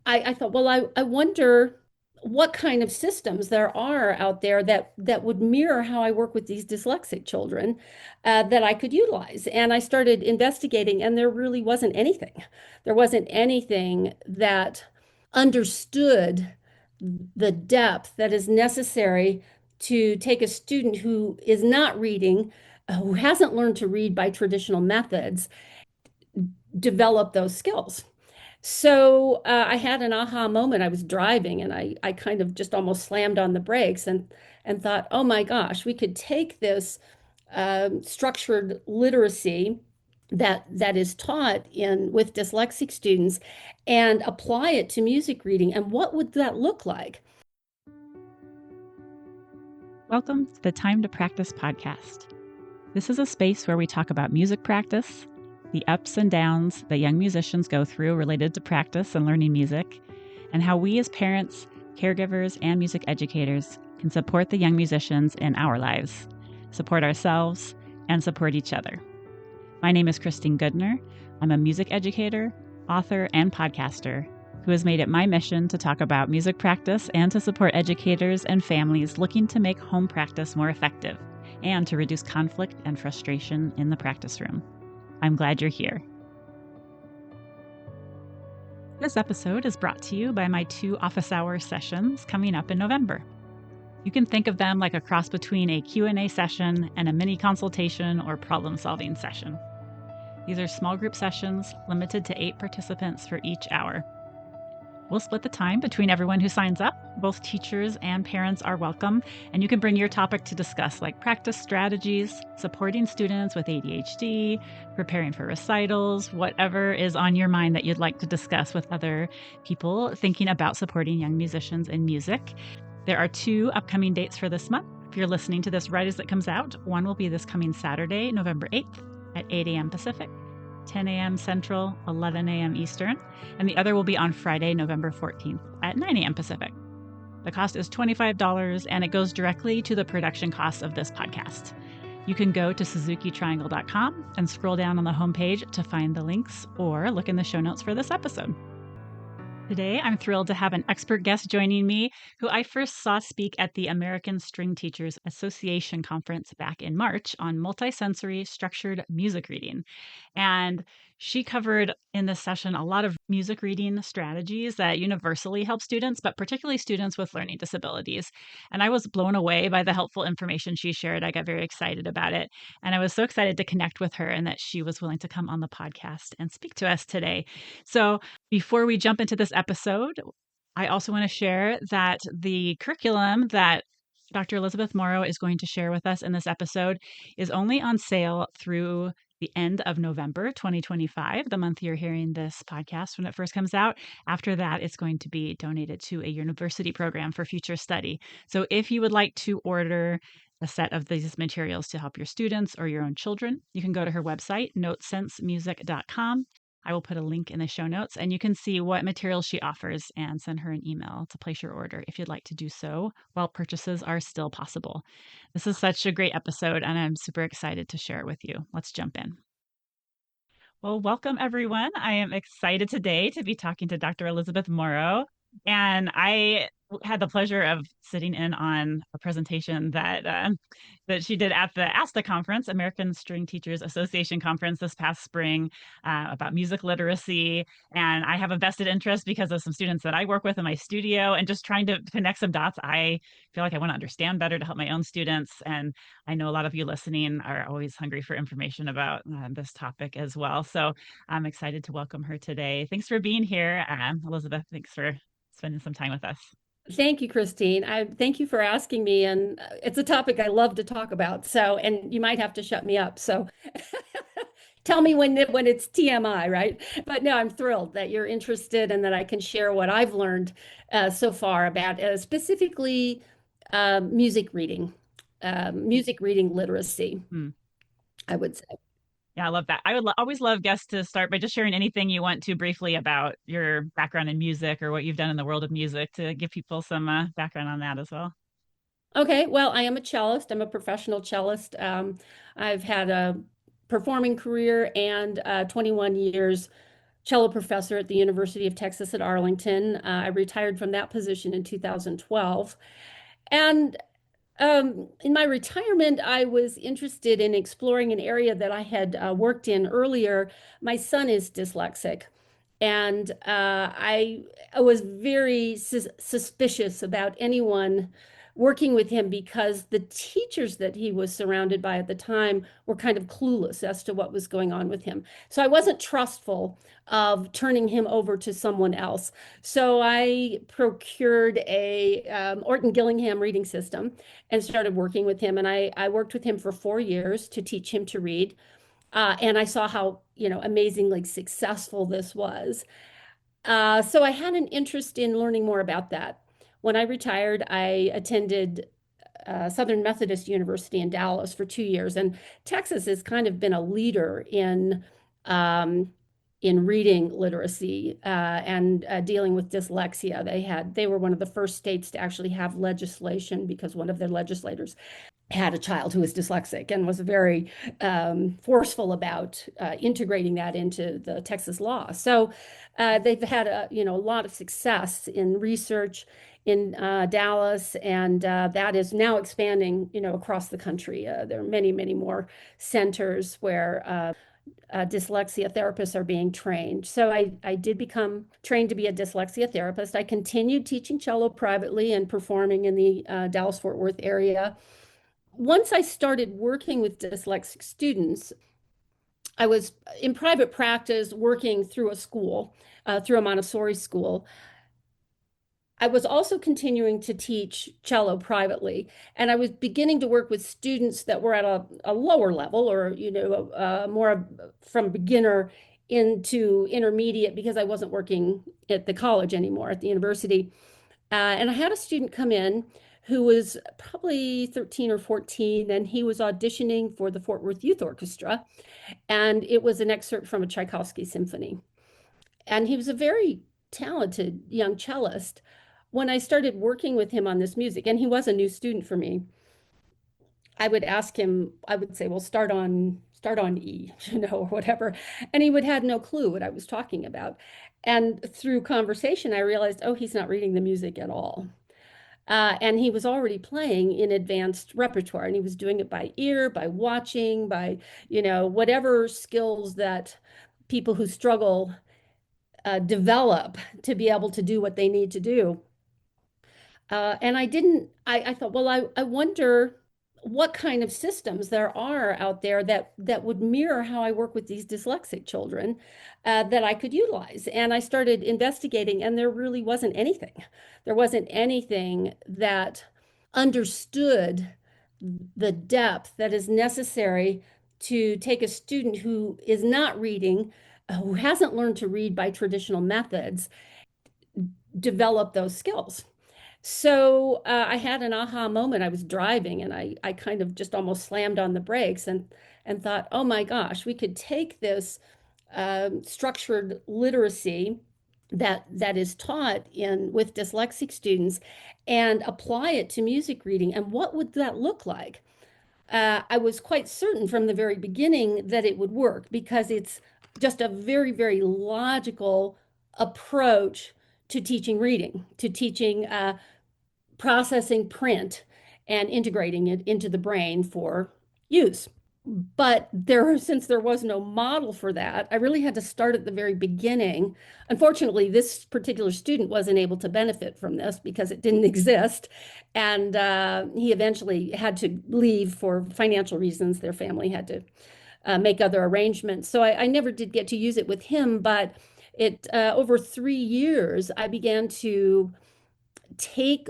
I thought, well, I wonder what kind of systems there are out there that would mirror how I work with these dyslexic children that I could utilize. And I started investigating, and there really wasn't anything. There wasn't anything that understood the depth that is necessary to take a student who is not reading, who hasn't learned to read by traditional methods, develop those skills. So I had an aha moment. I was driving and I kind of just almost slammed on the brakes and thought, oh my gosh, we could take this structured literacy that is taught in with dyslexic students and apply it to music reading. And what would that look like? Welcome to the Time to Practice podcast. This is a space where we talk about music practice, the ups and downs that young musicians go through related to practice and learning music, and how we as parents, caregivers, and music educators can support the young musicians in our lives, support ourselves, and support each other. My name is Christine Goodner. I'm a music educator, author, and podcaster who has made it my mission to talk about music practice and to support educators and families looking to make home practice more effective and to reduce conflict and frustration in the practice room. I'm glad you're here. This episode is brought to you by my 2 office hour sessions coming up in November. You can think of them like a cross between a Q&A session and a mini consultation or problem-solving session. These are small group sessions limited to 8 participants for each hour. We'll split the time between everyone who signs up. Both teachers and parents are welcome, and you can bring your topic to discuss, like practice strategies, supporting students with ADHD, preparing for recitals, whatever is on your mind that you'd like to discuss with other people thinking about supporting young musicians in music. There are 2 upcoming dates for this month. If you're listening to this right as it comes out, one will be this coming Saturday, November 8th at 8 a.m. Pacific, 10 a.m. Central, 11 a.m. Eastern, and the other will be on Friday, November 14th at 9 a.m. Pacific. The cost is $25 and it goes directly to the production costs of this podcast. You can go to suzukitriangle.com and scroll down on the homepage to find the links or look in the show notes for this episode. Today, I'm thrilled to have an expert guest joining me who I first saw speak at the American String Teachers Association conference back in March on multisensory structured music reading. And she covered in this session a lot of music reading strategies that universally help students, but particularly students with learning disabilities. And I was blown away by the helpful information she shared. I got very excited about it. And I was so excited to connect with her and that she was willing to come on the podcast and speak to us today. So before we jump into this episode, I also want to share that the curriculum that Dr. Elizabeth Morrow is going to share with us in this episode is only on sale through the end of November 2025, the month you're hearing this podcast when it first comes out. After that, it's going to be donated to a university program for future study. So if you would like to order a set of these materials to help your students or your own children, you can go to her website, notesensemusic.com. I will put a link in the show notes and you can see what materials she offers and send her an email to place your order if you'd like to do so while purchases are still possible. This is such a great episode and I'm super excited to share it with you. Let's jump in. Well, welcome everyone. I am excited today to be talking to Dr. Elizabeth Morrow. And I had the pleasure of sitting in on a presentation that she did at the ASTA conference, American String Teachers Association conference this past spring, about music literacy. And I have a vested interest because of some students that I work with in my studio and just trying to connect some dots. I feel like I want to understand better to help my own students. And I know a lot of you listening are always hungry for information about this topic as well. So I'm excited to welcome her today. Thanks for being here, Elizabeth. Thanks for spending some time with us. Thank you, Christine. I thank you for asking me, and it's a topic I love to talk about. So, and you might have to shut me up. So, tell me when it's TMI, right? But no, I'm thrilled that you're interested and that I can share what I've learned so far about specifically music reading literacy, Hmm. I would say. Yeah, I love that. I would always love guests to start by just sharing anything you want to briefly about your background in music or what you've done in the world of music to give people some background on that as well. Okay, well, I am a cellist. I'm a professional cellist. I've had a performing career and 21 years cello professor at the University of Texas at Arlington. I retired from that position in 2012. And in my retirement, I was interested in exploring an area that I had worked in earlier. My son is dyslexic, and I was very suspicious about anyone working with him because the teachers that he was surrounded by at the time were kind of clueless as to what was going on with him. So I wasn't trustful of turning him over to someone else. So I procured a Orton Gillingham reading system and started working with him. And I worked with him for 4 years to teach him to read. And I saw how, amazingly successful this was. So I had an interest in learning more about that. When I retired, I attended Southern Methodist University in Dallas for 2 years, and Texas has kind of been a leader um, in reading literacy and dealing with dyslexia. They were one of the first states to actually have legislation because one of their legislators had a child who was dyslexic and was very forceful about integrating that into the Texas law. So they've had a lot of success in research in Dallas, and that is now expanding across the country. There are many, many more centers where dyslexia therapists are being trained. So I did become trained to be a dyslexia therapist. I continued teaching cello privately and performing in the Dallas-Fort Worth area. Once I started working with dyslexic students, I was in private practice working through a school, through a Montessori school. I was also continuing to teach cello privately, and I was beginning to work with students that were at a lower level or, more from beginner into intermediate because I wasn't working at the college anymore, at the university. And I had a student come in who was probably 13 or 14, and he was auditioning for the Fort Worth Youth Orchestra. And it was an excerpt from a Tchaikovsky symphony. And he was a very talented young cellist. When I started working with him on this music, and he was a new student for me, I would ask him, I would say, well, start on E, or whatever. And he would have no clue what I was talking about. And through conversation, I realized, oh, he's not reading the music at all. And he was already playing in advanced repertoire, and he was doing it by ear, by watching, by, whatever skills that people who struggle develop to be able to do what they need to do. And I thought, well, I wonder what kind of systems there are out there that would mirror how I work with these dyslexic children that I could utilize. And I started investigating, and there really wasn't anything. There wasn't anything that understood the depth that is necessary to take a student who is not reading, who hasn't learned to read by traditional methods, develop those skills. So I had an aha moment. I was driving and I kind of just almost slammed on the brakes and thought, oh my gosh, we could take this structured literacy that is taught in with dyslexic students and apply it to music reading. And what would that look like? I was quite certain from the very beginning that it would work because it's just a very, very logical approach to teaching reading, to teaching processing print and integrating it into the brain for use. But since there was no model for that, I really had to start at the very beginning. Unfortunately, this particular student wasn't able to benefit from this because it didn't exist. And he eventually had to leave for financial reasons. Their family had to make other arrangements. So I never did get to use it with him, but over 3 years, I began to take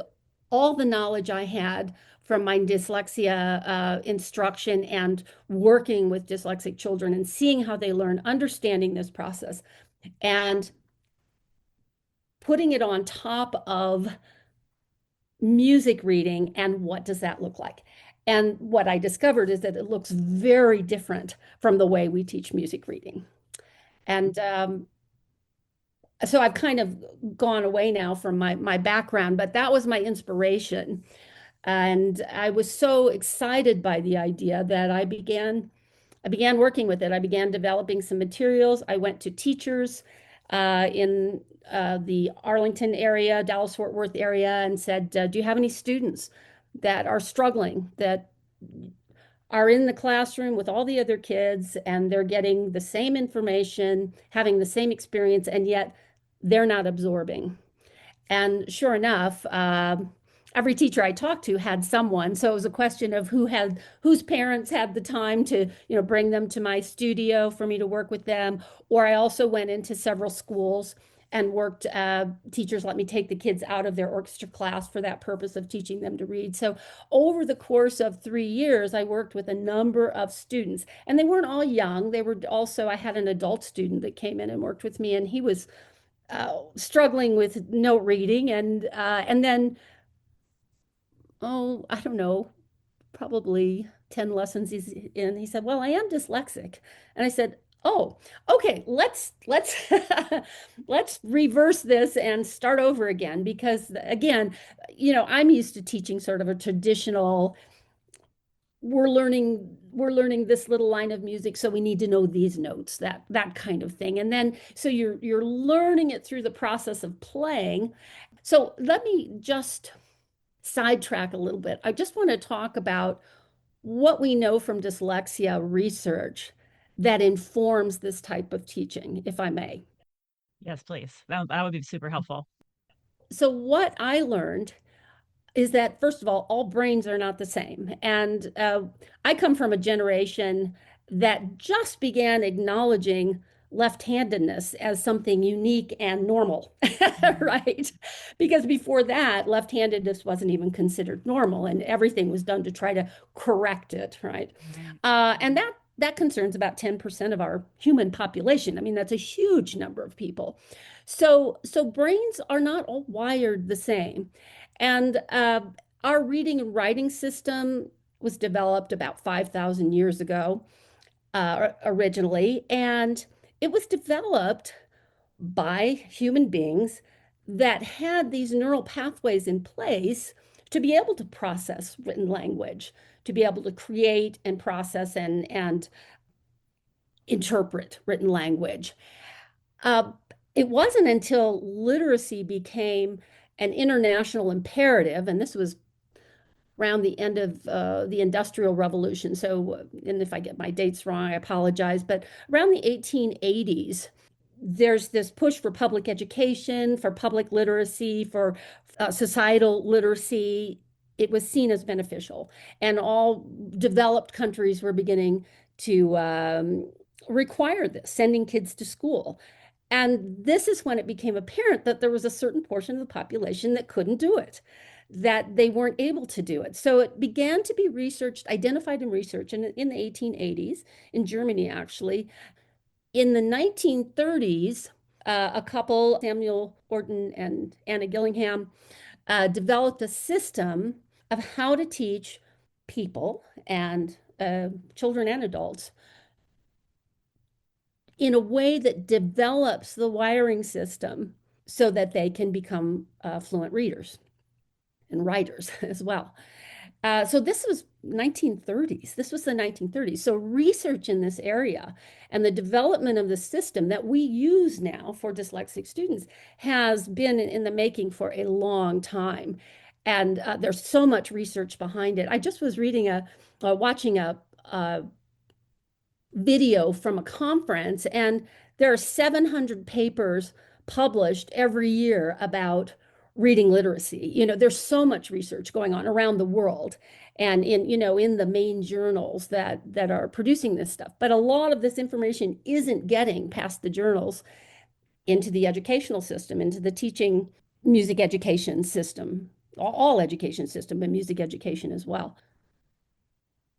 all the knowledge I had from my dyslexia instruction and working with dyslexic children and seeing how they learn, understanding this process, and putting it on top of music reading. And what does that look like? And what I discovered is that it looks very different from the way we teach music reading. And so I've kind of gone away now from my background, but that was my inspiration. And I was so excited by the idea that I began working with it. I began developing some materials. I went to teachers. in the Arlington area, Dallas Fort Worth area, and said, "Do you have any students that are struggling, that are in the classroom with all the other kids and they're getting the same information, having the same experience, and yet they're not absorbing?" And sure enough, every teacher I talked to had someone. So it was a question of whose parents had the time to, bring them to my studio for me to work with them. Or I also went into several schools and worked, teachers let me take the kids out of their orchestra class for that purpose of teaching them to read. So over the course of 3 years, I worked with a number of students, and they weren't all young. They were also, I had an adult student that came in and worked with me, and he was struggling with note reading, and then, oh, I don't know, probably 10 lessons he's in, he said, "Well, I am dyslexic." And I said, "Oh, okay, let's let's reverse this and start over again, because again, I'm used to teaching sort of a traditional, we're learning this little line of music, so we need to know these notes, that kind of thing. And then so you're learning it through the process of playing. So let me just sidetrack a little bit. I just want to talk about what we know from dyslexia research that informs this type of teaching, if I may. Yes, please. That would be super helpful. So what I learned is that, first of all brains are not the same. And I come from a generation that just began acknowledging left-handedness as something unique and normal, Mhm. right? Because before that, left-handedness wasn't even considered normal, and everything was done to try to correct it, right? Right. And that concerns about 10% of our human population. I mean, that's a huge number of people. So brains are not all wired the same. And our reading and writing system was developed about 5,000 years ago, originally, and it was developed by human beings that had these neural pathways in place to be able to process written language, to be able to create and process and interpret written language. Uh, it wasn't until literacy became an international imperative, and this was around the end of the Industrial Revolution. So, and if I get my dates wrong, I apologize, but around the 1880s, there's this push for public education, for public literacy, for societal literacy. It was seen as beneficial, and all developed countries were beginning to require this, sending kids to school. And this is when it became apparent that there was a certain portion of the population that couldn't do it, that they weren't able to do it. So it began to be researched, identified and researched in the 1880s, in Germany, actually. In the 1930s, a couple, Samuel Orton and Anna Gillingham, developed a system of how to teach people and children and adults in a way that develops the wiring system so that they can become fluent readers and writers as well. So this was 1930s. This was the 1930s. So research in this area and the development of the system that we use now for dyslexic students has been in the making for a long time. And there's so much research behind it. I just was watching a video from a conference, and there are 700 papers published every year about reading literacy. There's so much research going on around the world and in the main journals that are producing this stuff. But a lot of this information isn't getting past the journals into the educational system, into the teaching music education system, all education system, but music education as well.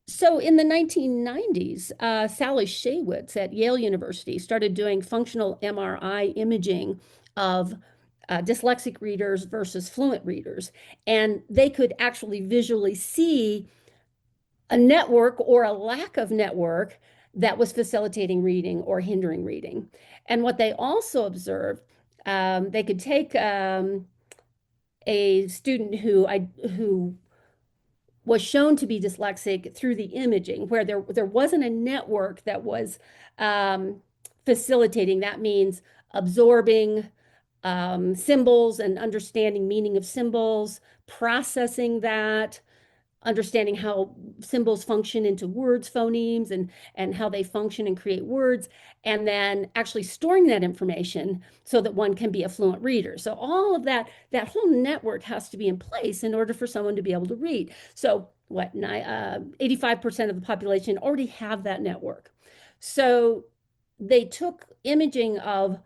So in the 1990s, Sally Shaywitz at Yale University started doing functional MRI imaging of dyslexic readers versus fluent readers. And they could actually visually see a network or a lack of network that was facilitating reading or hindering reading. And what they also observed, they could take a student who was shown to be dyslexic through the imaging, where there wasn't a network that was facilitating. That means absorbing symbols and understanding meaning of symbols, processing that, understanding how symbols function into words, phonemes, and how they function and create words, and then actually storing that information so that one can be a fluent reader. So all of that, that whole network has to be in place in order for someone to be able to read. So what, 85% of the population already have that network. So they took imaging of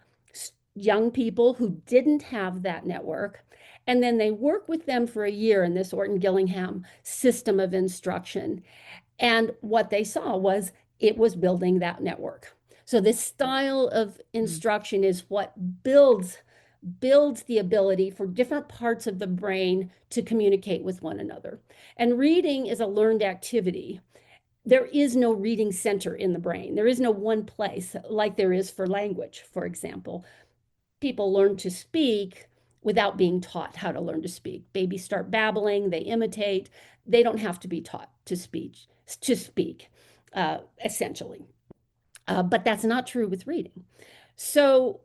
young people who didn't have that network, and then they work with them for a year in this Orton Gillingham system of instruction. And what they saw was it was building that network. So this style of Mm. instruction is what builds the ability for different parts of the brain to communicate with one another. And reading is a learned activity. There is no reading center in the brain. There is no one place like there is for language, for example. People learn to speak without being taught how to learn to speak. Babies start babbling, they imitate. They don't have to be taught to speak, essentially. But that's not true with reading. So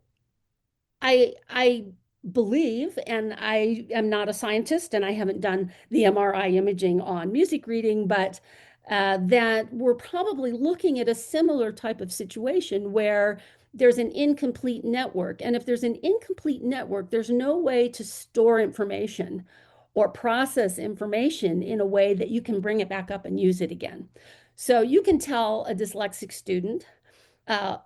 I believe, and I am not a scientist, and I haven't done the MRI imaging on music reading, but that we're probably looking at a similar type of situation where there's an incomplete network. And if there's an incomplete network, there's no way to store information or process information in a way that you can bring it back up and use it again. So you can tell a dyslexic student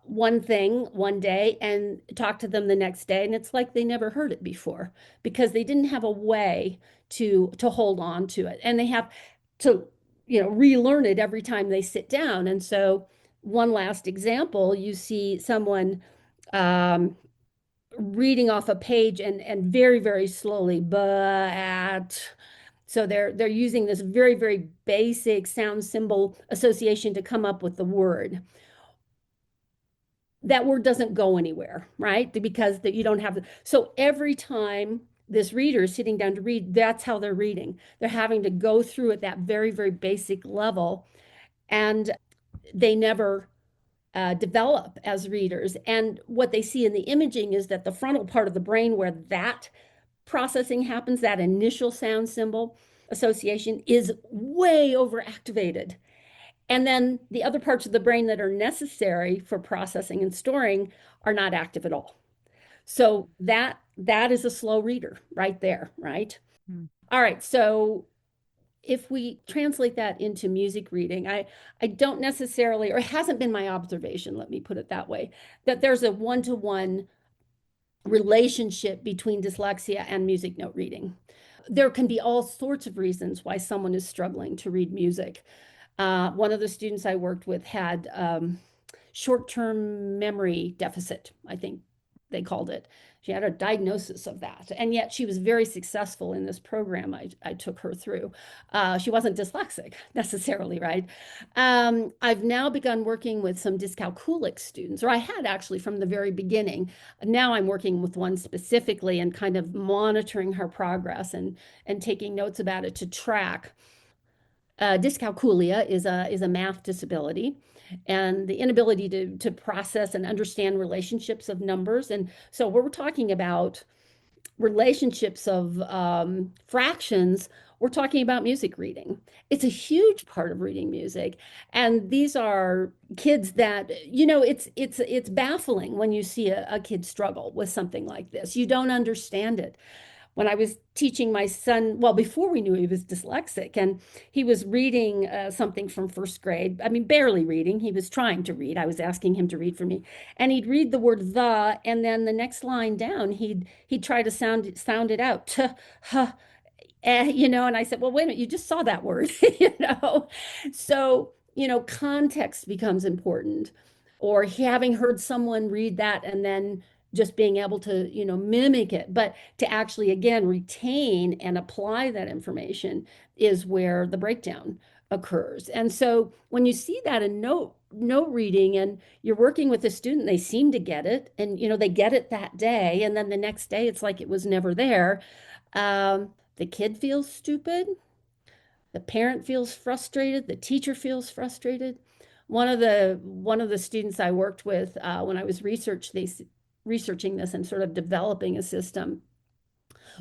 one thing one day and talk to them the next day, and it's like they never heard it before because they didn't have a way to hold on to it, and they have to relearn it every time they sit down. And so one last example, you see someone um, reading off a page and very very slowly, but so they're using this very very basic sound symbol association to come up with the word. That word doesn't go anywhere, right? Because that you don't have. So every time this reader is sitting down to read, that's how they're reading. They're having to go through at that very, very basic level, and they never develop as readers. And what they see in the imaging is that the frontal part of the brain where that processing happens, that initial sound symbol association, is way overactivated. And then the other parts of the brain that are necessary for processing and storing are not active at all. So that is a slow reader right there, right? Mm. All right. So if we translate that into music reading, I don't necessarily, or it hasn't been my observation, let me put it that way, that there's a one-to-one relationship between dyslexia and music note reading. There can be all sorts of reasons why someone is struggling to read music. One of the students I worked with had short-term memory deficit, I think they called it. She had a diagnosis of that, and yet she was very successful in this program I took her through. She wasn't dyslexic necessarily, right? I've now begun working with some dyscalculic students, or I had actually from the very beginning. Now I'm working with one specifically and kind of monitoring her progress and taking notes about it to track. Dyscalculia is a math disability, and the inability to process and understand relationships of numbers. And so we're talking about relationships of fractions. We're talking about music reading. It's a huge part of reading music, and these are kids that it's baffling when you see a kid struggle with something like this. You don't understand it. When I was teaching my son, well, before we knew he was dyslexic, and he was reading something from first grade. I mean, barely reading. He was trying to read. I was asking him to read for me, and he'd read the word the, and then the next line down, he'd try to sound it out. T, huh, and I said, well, wait a minute, you just saw that word, you know? So, context becomes important, or having heard someone read that and then just being able to, mimic it, but to actually, again, retain and apply that information is where the breakdown occurs. And so when you see that in note reading and you're working with a student, they seem to get it, and, they get it that day, and then the next day it's like it was never there. The kid feels stupid. The parent feels frustrated. The teacher feels frustrated. One of the students I worked with when I was researching this and sort of developing a system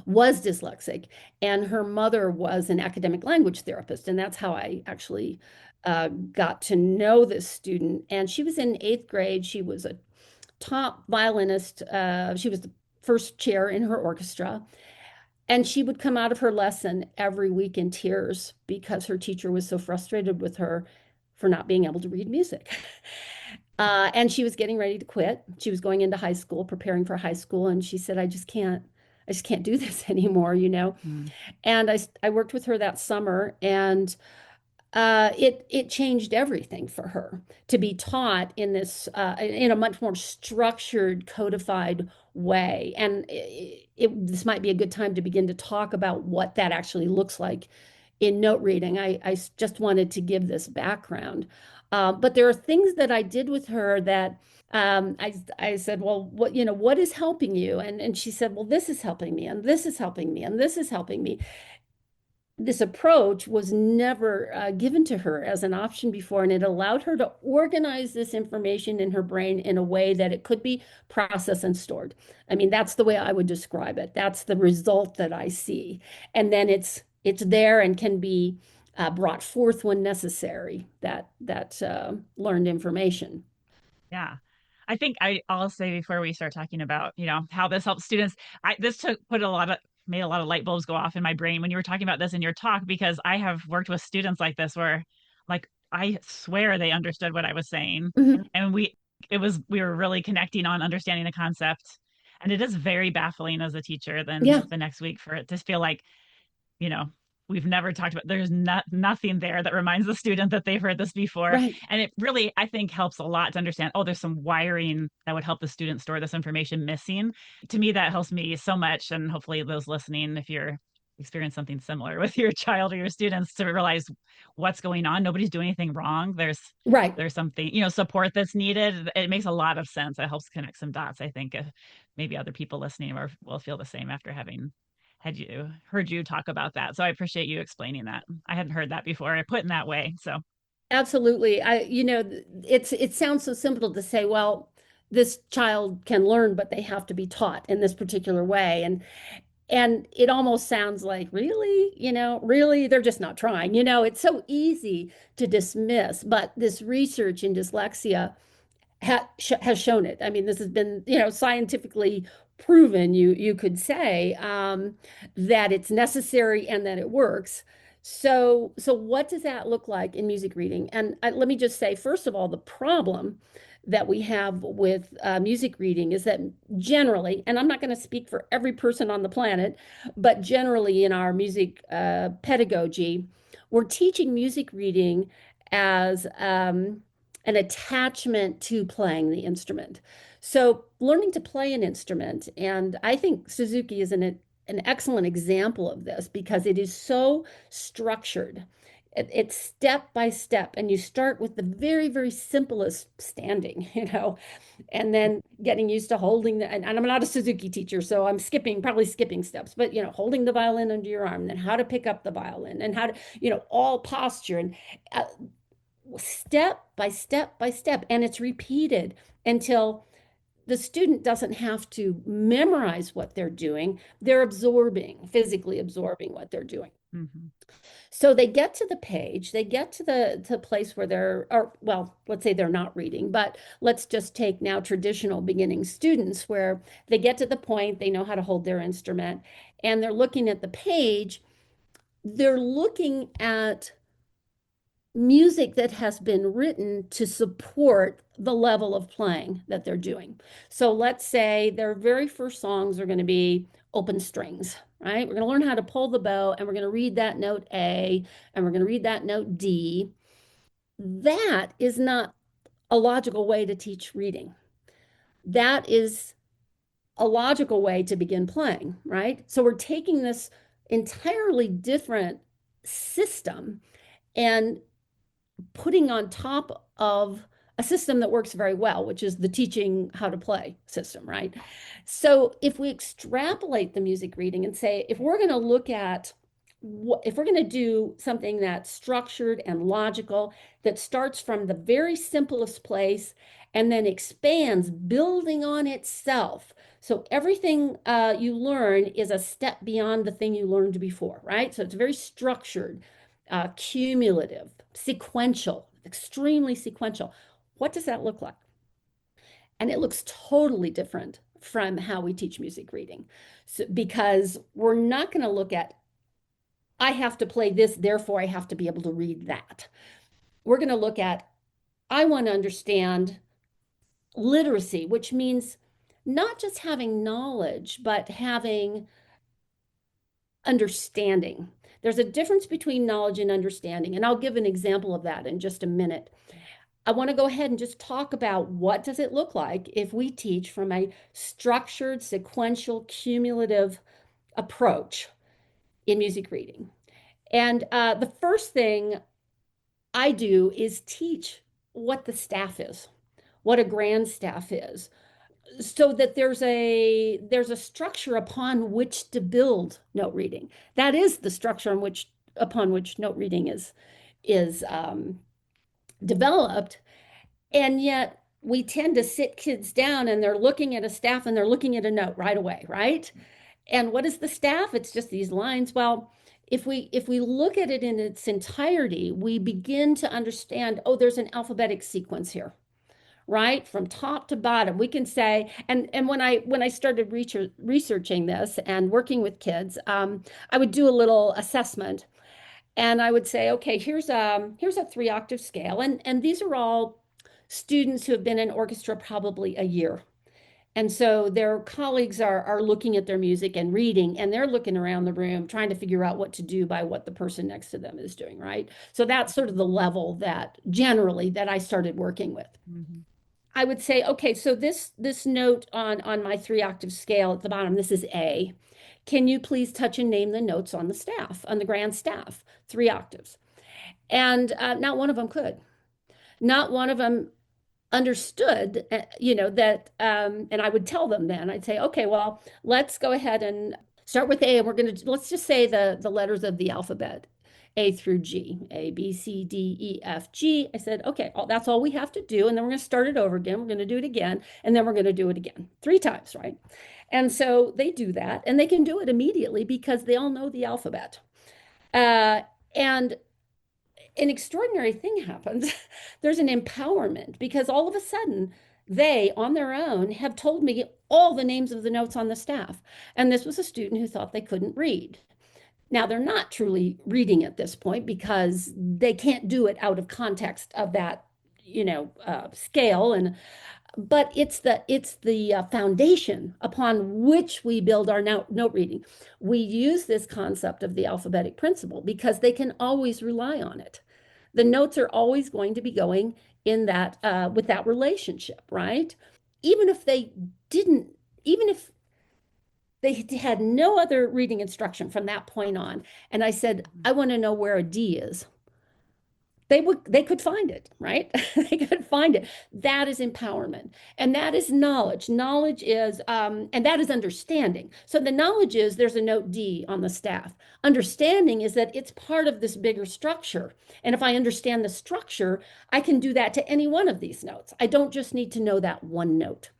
was dyslexic, and her mother was an academic language therapist, and that's how I actually got to know this student. And she was in eighth grade. She was a top violinist. She was the first chair in her orchestra. And she would come out of her lesson every week in tears because her teacher was so frustrated with her for not being able to read music. And she was getting ready to quit. She was going into high school, preparing for high school, and she said, I just can't do this anymore, you know. Mm. And I worked with her that summer, and it changed everything for her to be taught in this in a much more structured, codified way. And this might be a good time to begin to talk about what that actually looks like in note reading. I just wanted to give this background. But there are things that I did with her that I said, well, what, you know, what is helping you? And she said, well, this is helping me, and this is helping me, and this is helping me. This approach was never given to her as an option before, and it allowed her to organize this information in her brain in a way that it could be processed and stored. I mean, that's the way I would describe it. That's the result that I see. And then it's there and can be brought forth when necessary, that learned information. Yeah. I think I'll say before we start talking about, how this helps students, this put a lot of made a lot of light bulbs go off in my brain when you were talking about this in your talk, because I have worked with students like this where like I swear they understood what I was saying. Mhm. And we were really connecting on understanding the concept. And it is very baffling as a teacher then Yeah, the next week for it to feel like, you know, we've never talked about, there's nothing there that reminds the student that they've heard this before. right, And it really, I think, helps a lot to understand, oh, there's some wiring that would help the student store this information missing. To me, that helps me so much. And hopefully those listening, if you're experience something similar with your child or your students, to realize what's going on. Nobody's doing anything wrong. right. There's something, support that's needed. It makes a lot of sense. It helps connect some dots. I think maybe other people listening will feel the same after having heard you talk about that. So I appreciate you explaining that. I hadn't heard that before. I put in that way. So Absolutely. It sounds so simple to say, well, this child can learn, but they have to be taught in this particular way. And it almost sounds like, really, really, they're just not trying. It's so easy to dismiss, but this research in dyslexia has shown it. I mean, this has been, scientifically proven, you could say, that it's necessary and that it works. So what does that look like in music reading? And let me just say, first of all, the problem that we have with music reading is that generally, and I'm not going to speak for every person on the planet, but generally in our music pedagogy, we're teaching music reading as an attachment to playing the instrument. So learning to play an instrument, and I think Suzuki is an excellent example of this because it is so structured. It's step by step, and you start with the very, very simplest standing, and then getting used to holding and I'm not a Suzuki teacher, so I'm probably skipping steps, but holding the violin under your arm, and then how to pick up the violin, and how to, all posture, and uh, step by step by step, and it's repeated until the student doesn't have to memorize what they're doing. They're physically absorbing what they're doing. mhm. So they get to the page, they get to the place where or well, let's say they're not reading, but let's just take now traditional beginning students where they get to the point, they know how to hold their instrument, and they're looking at the page. They're looking at music that has been written to support the level of playing that they're doing. So let's say their very first songs are going to be open strings, right? We're going to learn how to pull the bow, and we're going to read that note A, and we're going to read that note D. That is not a logical way to teach reading. That is a logical way to begin playing, right? So we're taking this entirely different system and putting on top of a system that works very well, which is the teaching how to play system, right? So if we extrapolate the music reading and say, if we're going to look at if we're going to do something that's structured and logical, that starts from the very simplest place and then expands, building on itself. So everything you learn is a step beyond the thing you learned before, right? So it's very structured, cumulative, sequential, extremely sequential. What does that look like? And it looks totally different from how we teach music reading. So, because we're not going to look at, I have to play this, therefore I have to be able to read that. We're going to look at, I want to understand literacy, which means not just having knowledge, but having understanding. There's a difference between knowledge and understanding, and I'll give an example of that in just a minute. I want to go ahead and just talk about what does it look like if we teach from a structured, sequential, cumulative approach in music reading. And the first thing I do is teach what the staff is, what a grand staff is, so that there's a structure upon which to build note reading. That is the structure on which upon which note reading is developed. And yet we tend to sit kids down and they're looking at a staff and they're looking at a note right away, right? And what is the staff? It's just these lines. Well, if we look at it in its entirety, we begin to understand, oh, there's an alphabetic sequence here, right? From top to bottom. We can say, and when I started researching this and working with kids, I would do a little assessment and I would say, okay, here's a 3 octave scale. And these are all students who have been in orchestra probably a year. And so their colleagues are looking at their music and reading, and they're looking around the room trying to figure out what to do by what the person next to them is doing, right? So that's sort of the level that generally that I started working with. Mhm. I would say, okay, so this note on my 3 octave scale at the bottom, this is A. Can you please touch and name the notes on the staff, on the grand staff, 3 octaves? And not one of them could. Not one of them understood, that, and I would tell them then, I'd say, okay, well, let's go ahead and start with A, and let's just say the letters of the alphabet, A through G, A, B, C, D, E, F, G. I said, okay, that's all we have to do. And then we're going to start it over again. We're going to do it again. And then we're going to do it again 3 times, right? And so they do that, and they can do it immediately because they all know the alphabet. And an extraordinary thing happens. There's an empowerment because all of a sudden they, on their own, have told me all the names of the notes on the staff. And this was a student who thought they couldn't read. Now, they're not truly reading at this point because they can't do it out of context of that, scale. But it's the foundation upon which we build our note reading. We use this concept of the alphabetic principle because they can always rely on it. The notes are always going to be going in that with that relationship, right? Even if they didn't, even if they had no other reading instruction from that point on, and I said, I want to know where a D is, they could find it, right? They could find it. That is empowerment, and that is knowledge. Knowledge is and that is understanding. So the knowledge is there's a note D on the staff. Understanding is that it's part of this bigger structure, and if I understand the structure, I can do that to any one of these notes. I don't just need to know that one note.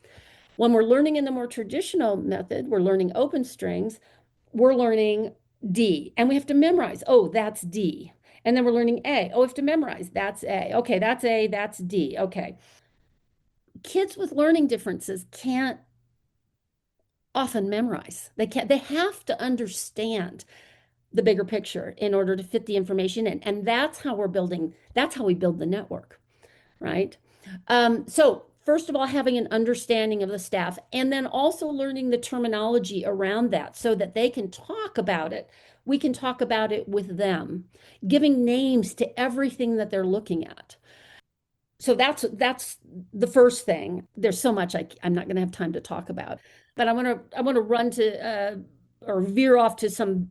When we're learning in the more traditional method, we're learning open strings, we're learning D, and we have to memorize, oh, that's D. And then we're learning A. Oh, we have to memorize, that's A. Okay, that's A, that's D. Okay. Kids with learning differences can't often memorize. They have to understand the bigger picture in order to fit the information in. And that's how we build the network, right? So first of all, having an understanding of the staff and then also learning the terminology around that so that they can talk about it. We can talk about it with them, giving names to everything that they're looking at. So that's the first thing. There's so much I'm not going to have time to talk about, but I want to run to or veer off to some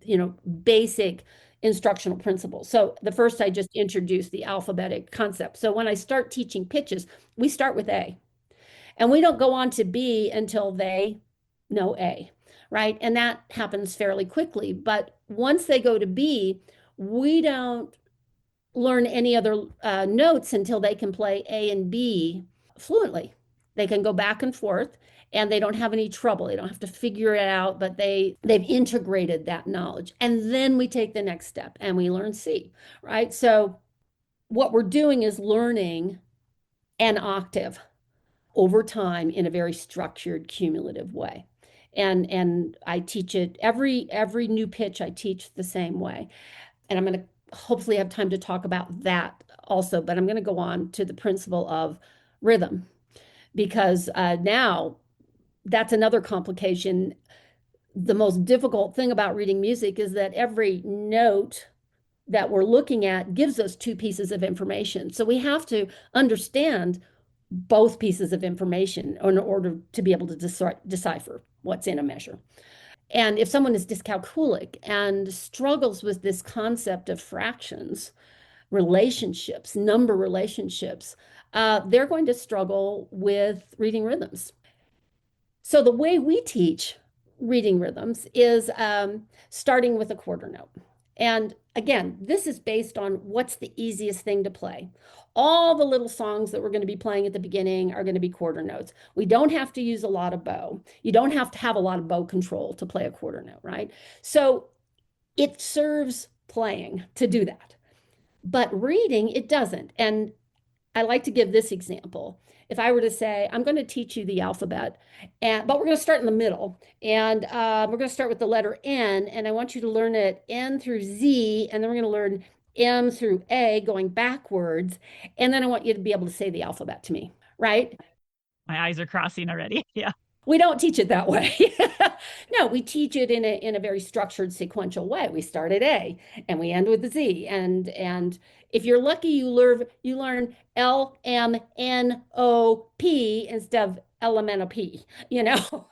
basic instructional principles. So the first I just introduced the alphabetic concept. So when I start teaching pitches, we start with A, and we don't go on to B until they know A, right? And that happens fairly quickly. But once they go to B, we don't learn any other notes until they can play A and B fluently. They can go back and forth and they don't have any trouble. They don't have to figure it out, but they've integrated that knowledge. And then we take the next step and we learn C, right? So what we're doing is learning an octave over time in a very structured, cumulative way. And I teach it every new pitch I teach the same way. And I'm going to hopefully have time to talk about that also, but I'm going to go on to the principle of rhythm because now that's another complication. The most difficult thing about reading music is that every note that we're looking at gives us two pieces of information. So we have to understand both pieces of information in order to be able to decipher what's in a measure. And if someone is dyscalculic and struggles with this concept of fractions, relationships, number relationships, they're going to struggle with reading rhythms. So the way we teach reading rhythms is starting with a quarter note. And again, this is based on what's the easiest thing to play. All the little songs that we're going to be playing at the beginning are going to be quarter notes. We don't have to use a lot of bow. You don't have to have a lot of bow control to play a quarter note, right? So it serves playing to do that. But reading, it doesn't. And I like to give this example. If I were to say, I'm going to teach you the alphabet, but we're going to start in the middle, and we're going to start with the letter N, and I want you to learn it N through Z, and then we're going to learn M through A going backwards, and then I want you to be able to say the alphabet to me, right? My eyes are crossing already. Yeah. We don't teach it that way. No, we teach it in a very structured sequential way. We start at A and we end with the Z. And if you're lucky, you learn LMNOP instead of LMNOP, you know.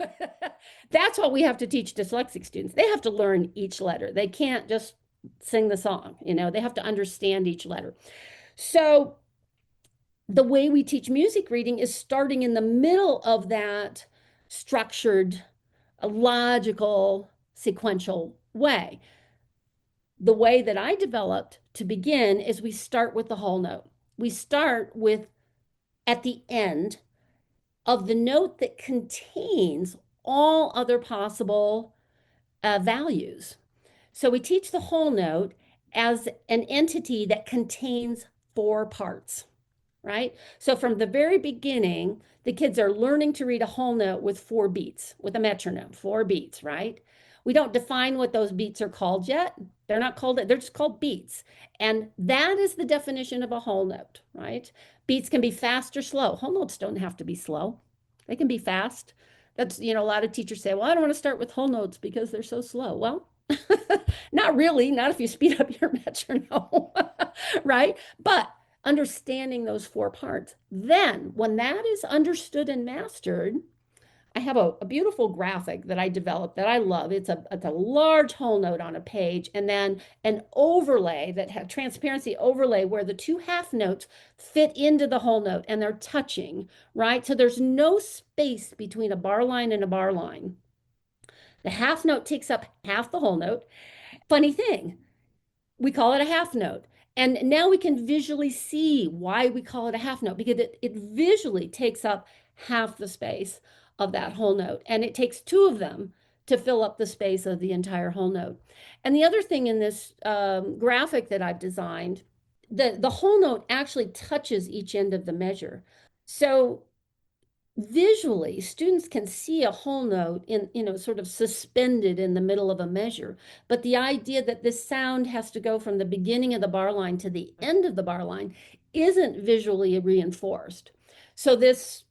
That's what we have to teach dyslexic students. They have to learn each letter. They can't just sing the song, you know, they have to understand each letter. So the way we teach music reading is starting in the middle of that structured, logical, sequential way. The way that I developed to begin is we start with the whole note. We start with at the end of the note that contains all other possible values. So we teach the whole note as an entity that contains four parts, right? So from the very beginning, the kids are learning to read a whole note with four beats, with a metronome, four beats, right? We don't define what those beats are called yet. They're not called, they're just called beats. And that is the definition of a whole note, right? Beats can be fast or slow. Whole notes don't have to be slow. They can be fast. That's, a lot of teachers say, well, I don't want to start with whole notes because they're so slow. Well, not really, not if you speed up your metronome, right? But understanding those four parts. Then, when that is understood and mastered, I have a beautiful graphic that I developed that I love. It's a large whole note on a page, and then an overlay that has transparency overlay where the two half notes fit into the whole note and they're touching, right? So there's no space between a bar line and a bar line. The half note takes up half the whole note. Funny thing, we call it a half note. And now we can visually see why we call it a half note because it visually takes up half the space of that whole note. And it takes two of them to fill up the space of the entire whole note. And the other thing in this graphic that I've designed, the whole note actually touches each end of the measure. So visually, students can see a whole note in, sort of suspended in the middle of a measure. But the idea that this sound has to go from the beginning of the bar line to the end of the bar line isn't visually reinforced. So this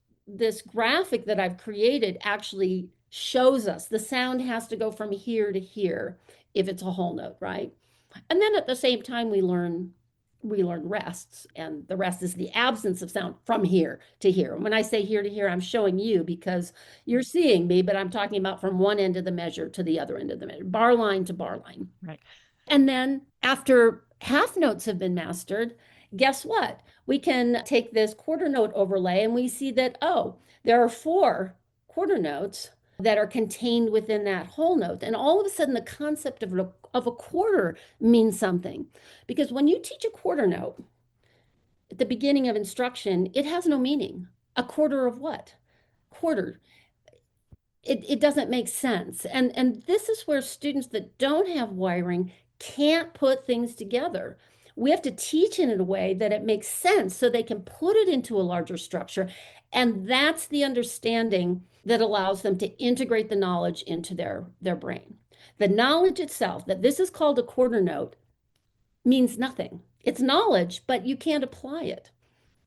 graphic that I've created actually shows us the sound has to go from here to here if it's a whole note, right? And then at the same time, we learn rests, and the rest is the absence of sound from here to here. When I say here to here, I'm showing you because you're seeing me, but I'm talking about from one end of the measure to the other end of the measure, bar line to bar line. Right. And then after half notes have been mastered, guess what? We can take this quarter note overlay and we see that, oh, there are four quarter notes that are contained within that whole note. And all of a sudden, the concept of a quarter means something. Because when you teach a quarter note at the beginning of instruction, it has no meaning. A quarter of what? Quarter. It doesn't make sense. And this is where students that don't have wiring can't put things together. We have to teach it in a way that it makes sense so they can put it into a larger structure. And that's the understanding that allows them to integrate the knowledge into their brain. The knowledge itself, that this is called a quarter note, means nothing. It's knowledge, but you can't apply it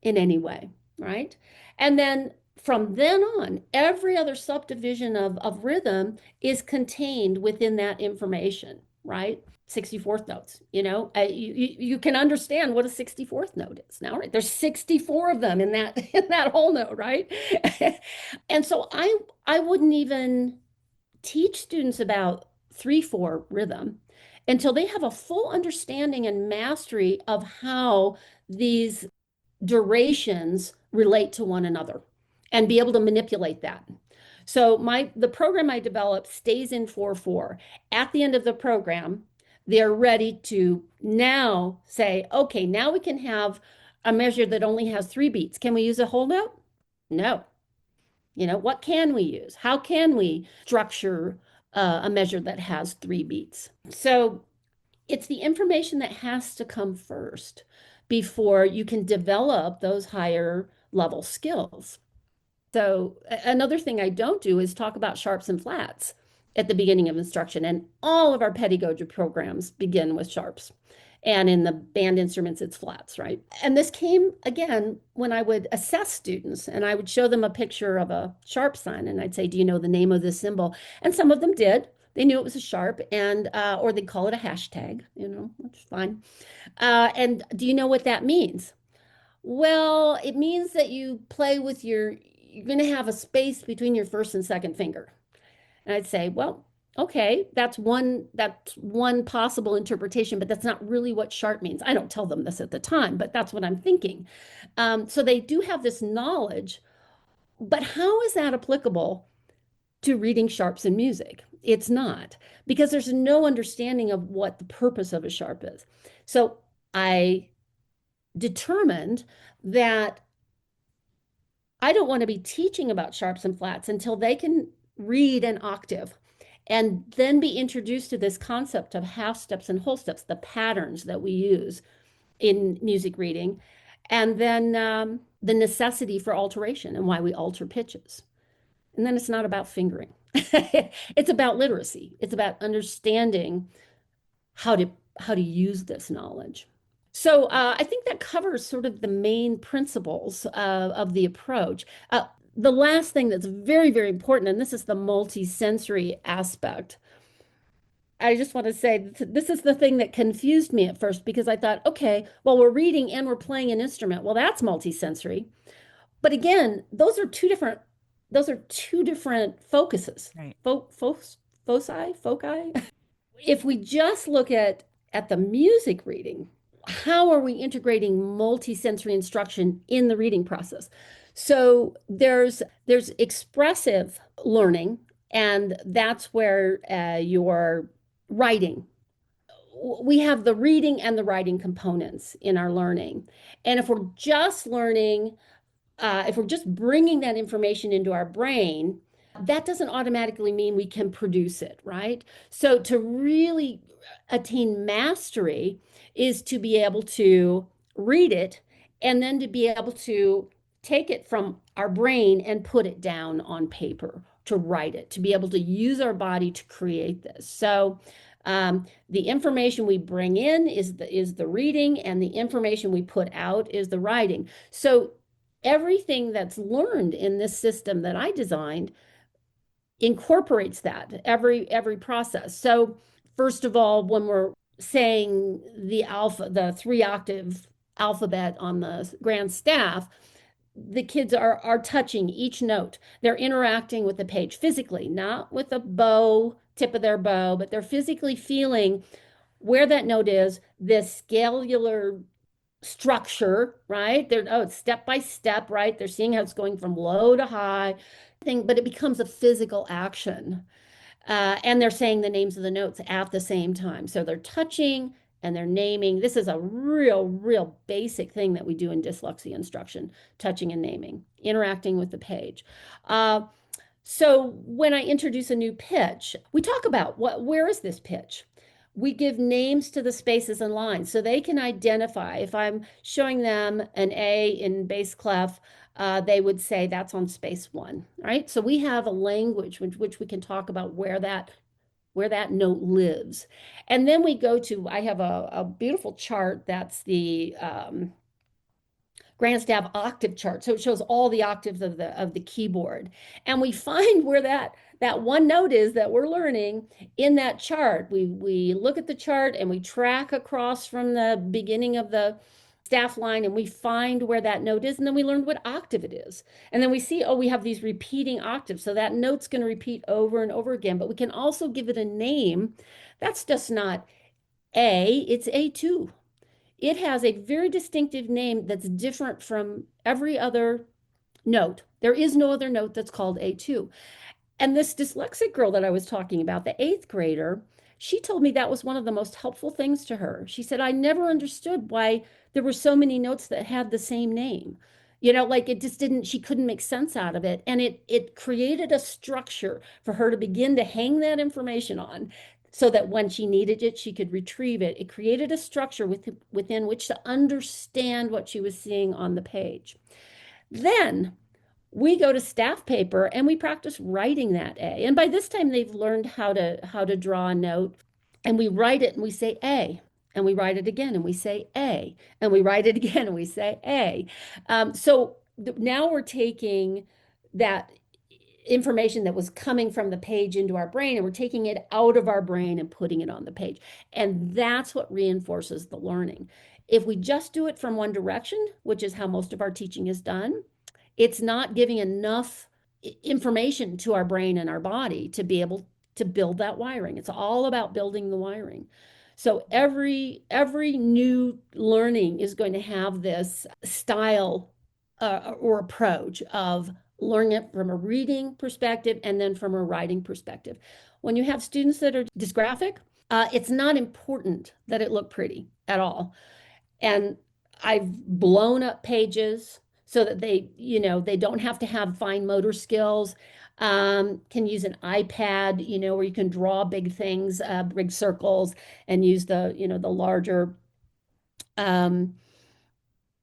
in any way, right? And then from then on, every other subdivision of rhythm is contained within that information, right? 64th notes, you can understand what a 64th note is now, right? There's 64 of them in that whole note, right? And so I wouldn't even teach students about 3/4 rhythm until they have a full understanding and mastery of how these durations relate to one another and be able to manipulate that. So the program I developed stays in 4/4. At the end of the program, they're ready to now say, okay, now we can have a measure that only has 3 beats. Can we use a whole note? No. What can we use? How can we structure a measure that has 3 beats? So it's the information that has to come first before you can develop those higher level skills. So another thing I don't do is talk about sharps and flats at the beginning of instruction. And all of our pedagogy programs begin with sharps. And in the band instruments, it's flats, right? And this came again when I would assess students and I would show them a picture of a sharp sign and I'd say, do you know the name of this symbol? And some of them did. They knew it was a sharp and or they'd call it a hashtag, which is fine. And do you know what that means? Well, it means that you're going to have a space between your first and second finger. And I'd say, well, okay, that's one possible interpretation, but that's not really what sharp means. I don't tell them this at the time, but that's what I'm thinking. So they do have this knowledge, but how is that applicable to reading sharps in music? It's not, because there's no understanding of what the purpose of a sharp is. So I determined that I don't want to be teaching about sharps and flats until they can read an octave and then be introduced to this concept of half steps and whole steps, the patterns that we use in music reading, and then the necessity for alteration and why we alter pitches. And then it's not about fingering. It's about literacy. It's about understanding how to use this knowledge. So I think that covers sort of the main principles of the approach. The last thing that's very, very important, and this is the multisensory aspect. I just want to say this is the thing that confused me at first because I thought, okay, well, we're reading and we're playing an instrument. Well, that's multisensory. But again, those are two different focuses. Right. Foci. If we just look at the music reading, how are we integrating multisensory instruction in the reading process? So there's expressive learning, and that's where you're writing. We have the reading and the writing components in our learning. And if we're just learning, if we're just bringing that information into our brain, that doesn't automatically mean we can produce it, right? So to really attain mastery is to be able to read it and then to be able to take it from our brain and put it down on paper, to write it, to be able to use our body to create this. So the information we bring in is the reading, and the information we put out is the writing. So everything that's learned in this system that I designed incorporates that every process. So first of all, when we're saying the 3-octave alphabet on the grand staff, the kids are touching each note. They're interacting with the page physically, not with a tip of their bow, but they're physically feeling where that note is, this scalular structure, right? It's step by step, right? They're seeing how it's going from low to high thing, but it becomes a physical action. And they're saying the names of the notes at the same time. So they're touching and they're naming. This is a real basic thing that we do in dyslexia instruction, touching and naming, interacting with the page. Uh, so when I introduce a new pitch, we talk about where is this pitch? We give names to the spaces and lines so they can identify. If I'm showing them an A in bass clef, they would say that's on space one, right? So we have a language which we can talk about where that note lives. And then we go to, I have a beautiful chart that's the Grand Staff octave chart. So it shows all the octaves of the keyboard. And we find where that one note is that we're learning in that chart. We look at the chart and we track across from the beginning of the staff line and we find where that note is and then we learn what octave it is. And then we see, oh, we have these repeating octaves. So that note's going to repeat over and over again, but we can also give it a name. That's just not A, it's A2. It has a very distinctive name that's different from every other note. There is no other note that's called A2. And this dyslexic girl that I was talking about, the eighth grader, she told me that was one of the most helpful things to her. She said, I never understood why there were so many notes that had the same name. Like it just didn't, she couldn't make sense out of it. And it created a structure for her to begin to hang that information on so that when she needed it, she could retrieve it. It created a structure within which to understand what she was seeing on the page. Then we go to staff paper and we practice writing that A. And by this time they've learned how to draw a note and we write it and we say A. And we write it again and we say A. And we write it again and we say A. Now we're taking that information that was coming from the page into our brain and we're taking it out of our brain and putting it on the page. And that's what reinforces the learning. If we just do it from one direction, which is how most of our teaching is done, it's not giving enough information to our brain and our body to be able to build that wiring. It's all about building the wiring. So every new learning is going to have this style or approach of learning it from a reading perspective and then from a writing perspective. When you have students that are dysgraphic, it's not important that it look pretty at all. And I've blown up pages so that they don't have to have fine motor skills. Can use an iPad, where you can draw big things, big circles, and use the larger um,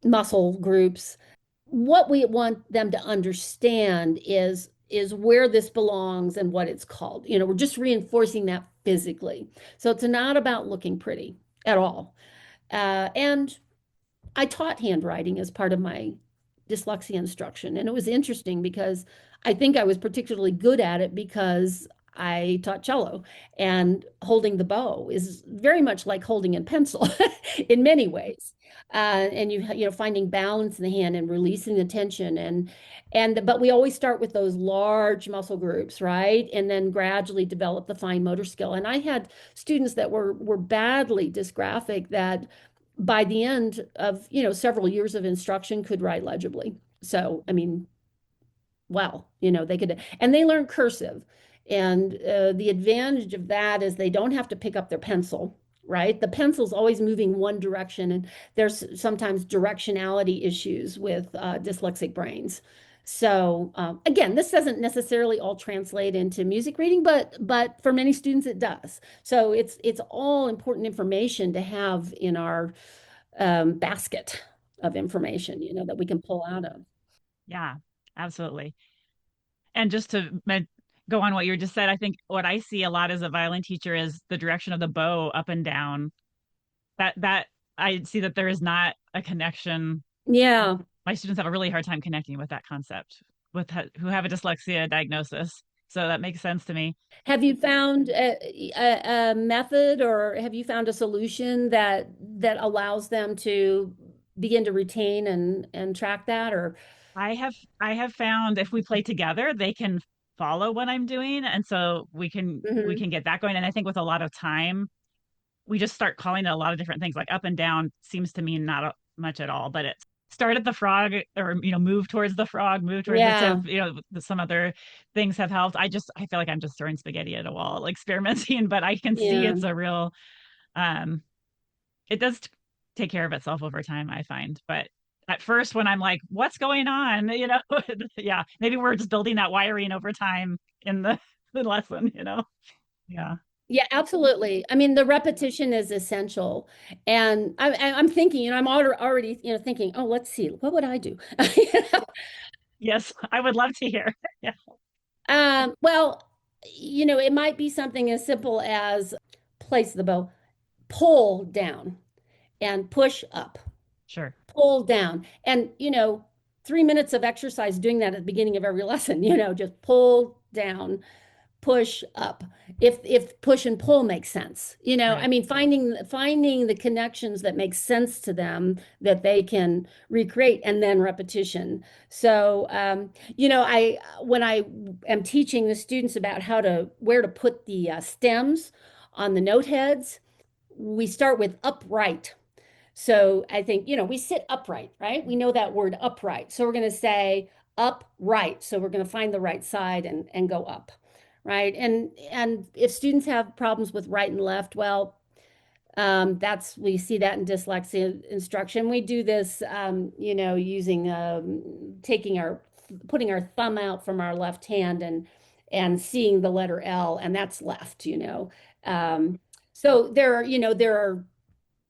muscle groups. What we want them to understand is where this belongs and what it's called. We're just reinforcing that physically. So it's not about looking pretty at all. And I taught handwriting as part of my dyslexia instruction. And it was interesting because I think I was particularly good at it because I taught cello and holding the bow is very much like holding a pencil in many ways. And finding balance in the hand and releasing the tension but we always start with those large muscle groups, right? And then gradually develop the fine motor skill. And I had students that were badly dysgraphic that by the end of several years of instruction could write legibly. So I mean, wow, they could, and they learn cursive. And the advantage of that is they don't have to pick up their pencil, right? The pencil's always moving one direction, and there's sometimes directionality issues with dyslexic brains. So again, this doesn't necessarily all translate into music reading, but for many students it does. So it's all important information to have in our basket of information, that we can pull out of. Yeah, absolutely. And just to go on what you just said, I think what I see a lot as a violin teacher is the direction of the bow up and down. That I see that there is not a connection. Yeah. My students have a really hard time connecting with that concept with who have a dyslexia diagnosis. So that makes sense to me. Have you found a method or have you found a solution that allows them to begin to retain and track that or I have found if we play together, they can follow what I'm doing, and so we Mhm. can get that going. And I think with a lot of time, we just start calling it a lot of different things. Like up and down seems to mean not much at all, but it start at the frog or move towards the frog, move towards the tip. Yeah, Some other things have helped. I feel like I'm just throwing spaghetti at a wall, like experimenting, but I can see yeah. it's a real um it does take care of itself over time, I find. But at first, when I'm like, what's going on? Yeah, maybe we're just building that wiring over time in the lesson, Yeah. Yeah, absolutely. I mean, the repetition is essential. And I'm thinking, I'm already, thinking, oh, let's see, what would I do? You know? Yes, I would love to hear. Yeah, Well, it might be something as simple as place the bow, pull down and push up, sure. pull down. And, 3 minutes of exercise doing that at the beginning of every lesson, just pull down, push up, if push and pull makes sense. I Right. mean, finding the connections that make sense to them that they can recreate, and then repetition. So I when I am teaching the students about where to put the stems on the note heads, we start with upright. So I think, we sit upright, right? We know that word upright. So we're going to say upright. So we're going to find the right side and go up, right? And if students have problems with right and left, well, we see that in dyslexia instruction. We do this, using putting our thumb out from our left hand and seeing the letter L, and that's left. So there are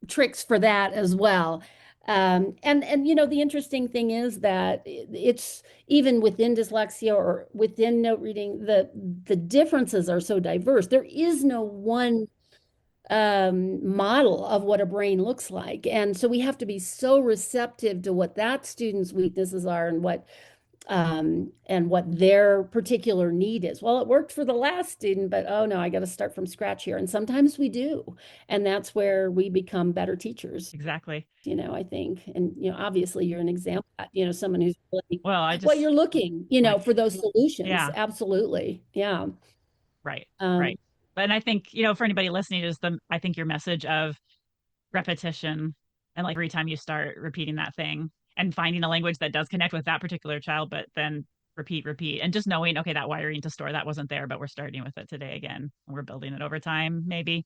tricks for that as well. And the interesting thing is that it's even within dyslexia or within note reading, the differences are so diverse. There is no one model of what a brain looks like. And so we have to be so receptive to what that student's weaknesses are and what their particular need is. Well, it worked for the last student, but oh no, I got to start from scratch here. And sometimes we do. And that's where we become better teachers, Exactly. I think. And, obviously you're an example, someone who's really, Well, well, you're looking, like, for those solutions. yeah, Absolutely. Yeah. right, Um, right. And I think, for anybody listening, I think your message of repetition and like every time you start repeating that thing and finding a language that does connect with that particular child, but then repeat, and just knowing, okay, that wiring to store that wasn't there, but we're starting with it today again. And we're building it over time, maybe.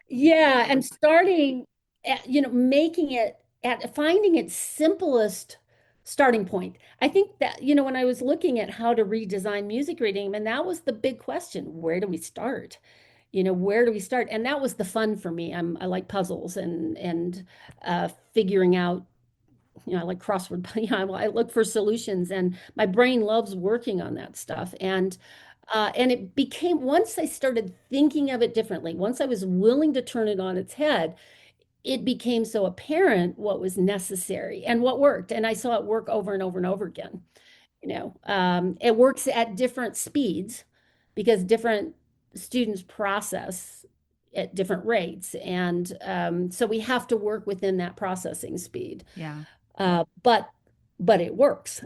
Yeah, and starting at, making it at finding its simplest starting point. I think that, when I was looking at how to redesign music reading, and that was the big question, where do we start? Where do we start? And that was the fun for me. I like puzzles and figuring out, I like crossword, I look for solutions, and my brain loves working on that stuff. And it became, once I started thinking of it differently, once I was willing to turn it on its head, it became so apparent what was necessary and what worked. And I saw it work over and over and over again. It works at different speeds because different students process at different rates. And so we have to work within that processing speed. Yeah. But it works.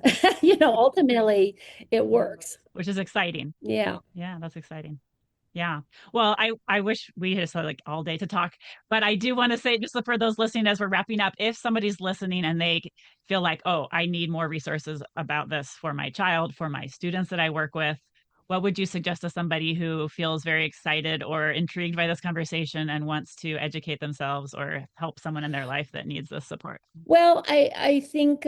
Ultimately it works. Which is exciting. Yeah. Yeah, that's exciting. Yeah. Well, I wish we had like all day to talk, but I do want to say just for those listening as we're wrapping up, if somebody's listening and they feel like, oh, I need more resources about this for my child, for my students that I work with, what would you suggest to somebody who feels very excited or intrigued by this conversation and wants to educate themselves or help someone in their life that needs this support? Well, I think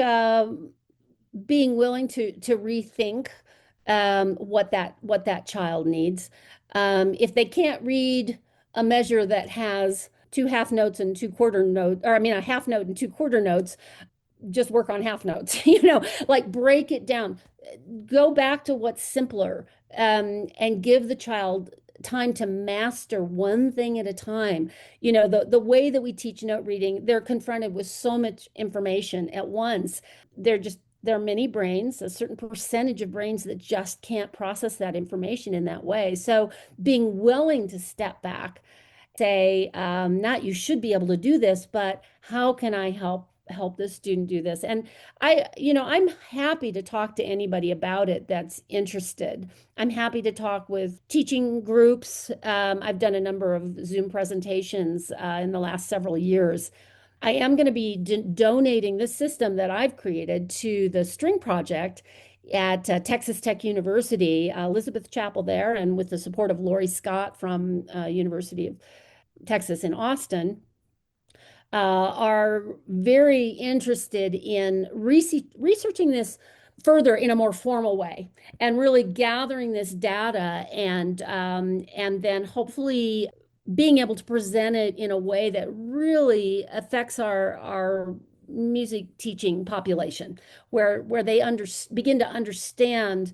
being willing to rethink what that child needs. If they can't read a measure that has two half notes and two quarter notes, or I mean a half note and two quarter notes, just work on half notes. Like break it down, go back to what's simpler, and give the child time to master one thing at a time. The way that we teach note reading, they're confronted with so much information at once. There are many brains, a certain percentage of brains that just can't process that information in that way. So being willing to step back, say, not you should be able to do this, but how can I help this student do this? And I'm happy to talk to anybody about it that's interested. I'm happy to talk with teaching groups. I've done a number of Zoom presentations in the last several years. I am going to be donating this system that I've created to the String Project at Texas Tech University, Elizabeth Chapel there, and with the support of Lori Scott from University of Texas in Austin. are very interested in researching this further in a more formal way and really gathering this data and then hopefully being able to present it in a way that really affects our music teaching population, where they begin to understand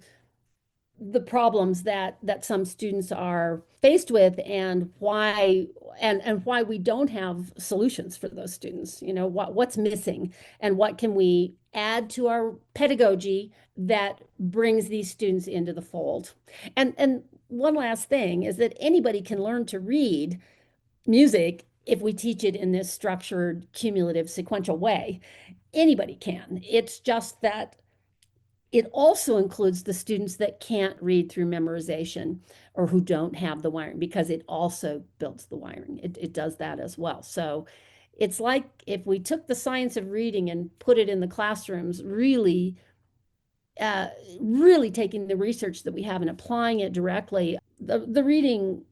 the problems that some students are faced with and why we don't have solutions for those students. You know, what's missing and what can we add to our pedagogy that brings these students into the fold. And one last thing is that anybody can learn to read music if we teach it in this structured, cumulative, sequential way. Anybody can. It's just that it also includes the students that can't read through memorization or who don't have the wiring, because it also builds the wiring. It does that as well. So it's like if we took the science of reading and put it in the classrooms, uh, really taking the research that we have and applying it directly, the reading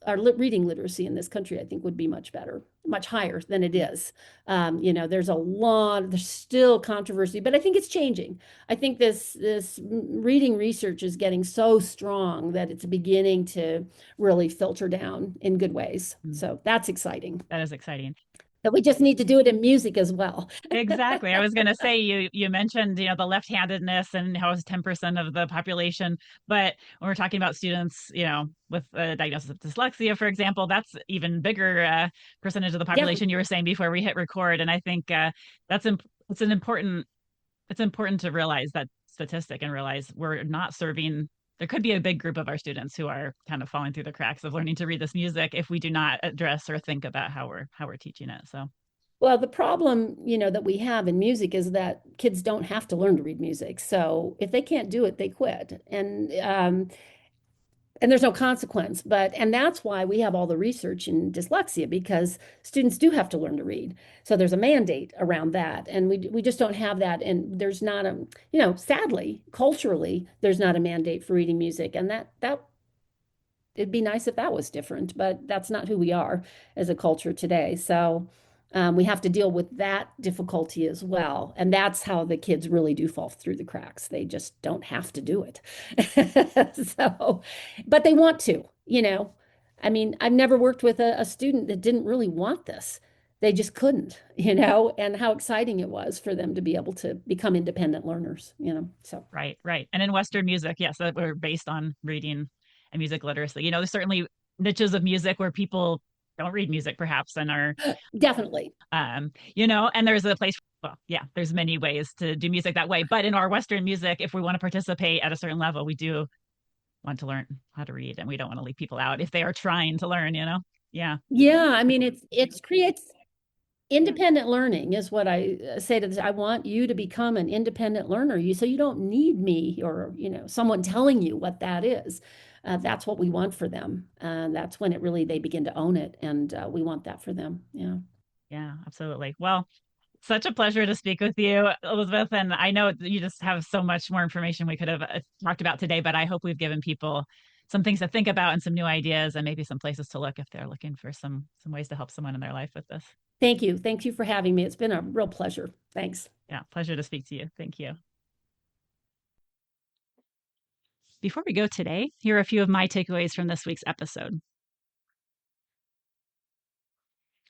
our reading literacy in this country, I think, would be much better, much higher than it is. There's still controversy, but I think it's changing. I think this reading research is getting so strong that it's beginning to really filter down in good ways. Mm, So that's exciting. that is exciting. But we just need to do it in music as well. Exactly. I was going to say you mentioned, the left-handedness and how it's 10% of the population, but when we're talking about students, with a diagnosis of dyslexia, for example, that's even bigger percentage of the Yeah. population you were saying before we hit record. And I think that's it's an important it's important to realize that statistic and realize we're not serving. There could be a big group of our students who are kind of falling through the cracks of learning to read this music if we do not address or think about how we're teaching it. So Well, the problem, that we have in music is that kids don't have to learn to read music. So if they can't do it, they quit. And there's no consequence. And that's why we have all the research in dyslexia, because students do have to learn to read. So there's a mandate around that. And we just don't have that. And there's not sadly, culturally, there's not a mandate for reading music. And that it'd be nice if that was different, but that's not who we are as a culture today. So we have to deal with that difficulty as well. And that's how the kids really do fall through the cracks. They just don't have to do it. So, but they want to. I mean, I've never worked with a student that didn't really want this. They just couldn't, and how exciting it was for them to be able to become independent learners. So. right, right. And in Western music, yes, that we're based on reading and music literacy. There's certainly niches of music where people don't read music perhaps and are Definitely. and there's a place, well, yeah, there's many ways to do music that way. But in our Western music, if we want to participate at a certain level, we do want to learn how to read and we don't want to leave people out if they are trying to learn. Yeah, Yeah, I mean it creates independent learning is what I say to this. I want you to become an independent learner. So you don't need me or someone telling you what that is. That's what we want for them. That's when they begin to own it, and we want that for them. Yeah. yeah, absolutely. Well, such a pleasure to speak with you, Elizabeth. And I know you just have so much more information we could have talked about today, but I hope we've given people some things to think about and some new ideas and maybe some places to look if they're looking for some ways to help someone in their life with this. Thank you. Thank you for having me. It's been a real pleasure. Thanks. Yeah, pleasure to speak to you. Thank you. Before we go today, here are a few of my takeaways from this week's episode.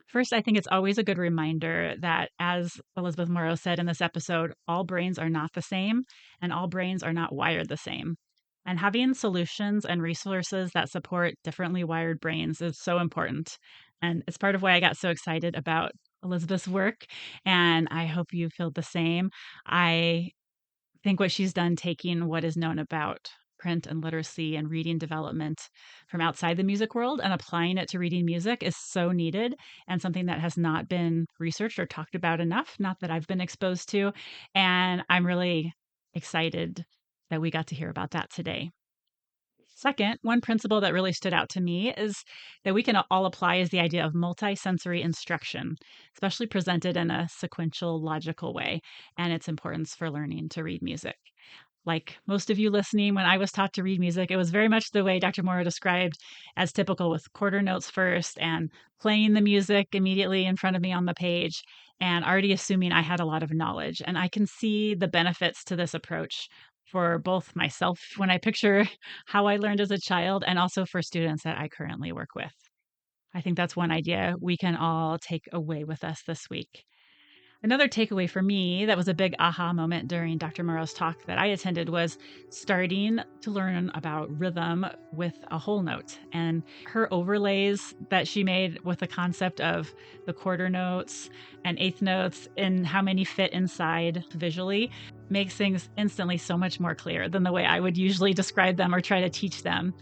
First, I think it's always a good reminder that, as Elizabeth Morrow said in this episode, all brains are not the same and all brains are not wired the same. And having solutions and resources that support differently wired brains is so important. And it's part of why I got so excited about Elizabeth's work. And I hope you feel the same. I think what she's done, taking what is known about print and literacy and reading development from outside the music world and applying it to reading music, is so needed and something that has not been researched or talked about enough, not that I've been exposed to. And I'm really excited that we got to hear about that today. Second, one principle that really stood out to me is that we can all apply is the idea of multisensory instruction, especially presented in a sequential, logical way, and its importance for learning to read music. Like most of you listening, when I was taught to read music, it was very much the way Dr. Morrow described, as typical, with quarter notes first and playing the music immediately in front of me on the page and already assuming I had a lot of knowledge. And I can see the benefits to this approach for both myself when I picture how I learned as a child and also for students that I currently work with. I think that's one idea we can all take away with us this week. Another takeaway for me that was a big aha moment during Dr. Morrow's talk that I attended was starting to learn about rhythm with a whole note, and her overlays that she made with the concept of the quarter notes and eighth notes and how many fit inside visually makes things instantly so much more clear than the way I would usually describe them or try to teach them.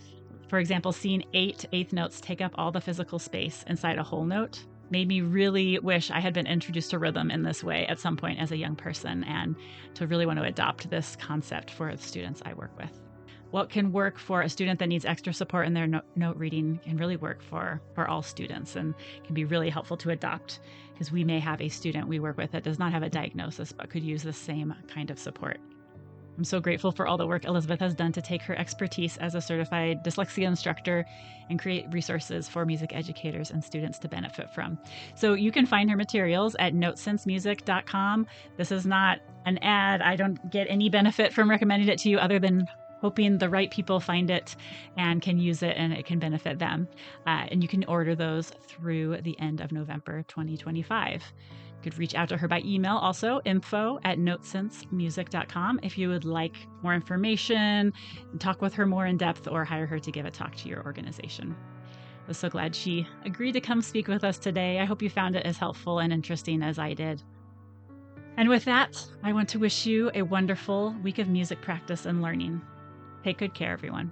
For example, seeing 8 eighth notes take up all the physical space inside a whole note made me really wish I had been introduced to rhythm in this way at some point as a young person, and to really want to adopt this concept for the students I work with. What can work for a student that needs extra support in their note reading can really work for all students and can be really helpful to adopt, because we may have a student we work with that does not have a diagnosis but could use the same kind of support. I'm so grateful for all the work Elizabeth has done to take her expertise as a certified dyslexia instructor and create resources for music educators and students to benefit from. So you can find her materials at notesensemusic.com. This is not an ad. I don't get any benefit from recommending it to you other than hoping the right people find it and can use it and it can benefit them. And you can order those through the end of November 2025. You could reach out to her by email also, info@notesensemusic.com, if you would like more information, talk with her more in depth, or hire her to give a talk to your organization. I was so glad she agreed to come speak with us today. I hope you found it as helpful and interesting as I did. And with that, I want to wish you a wonderful week of music practice and learning. Take good care, everyone.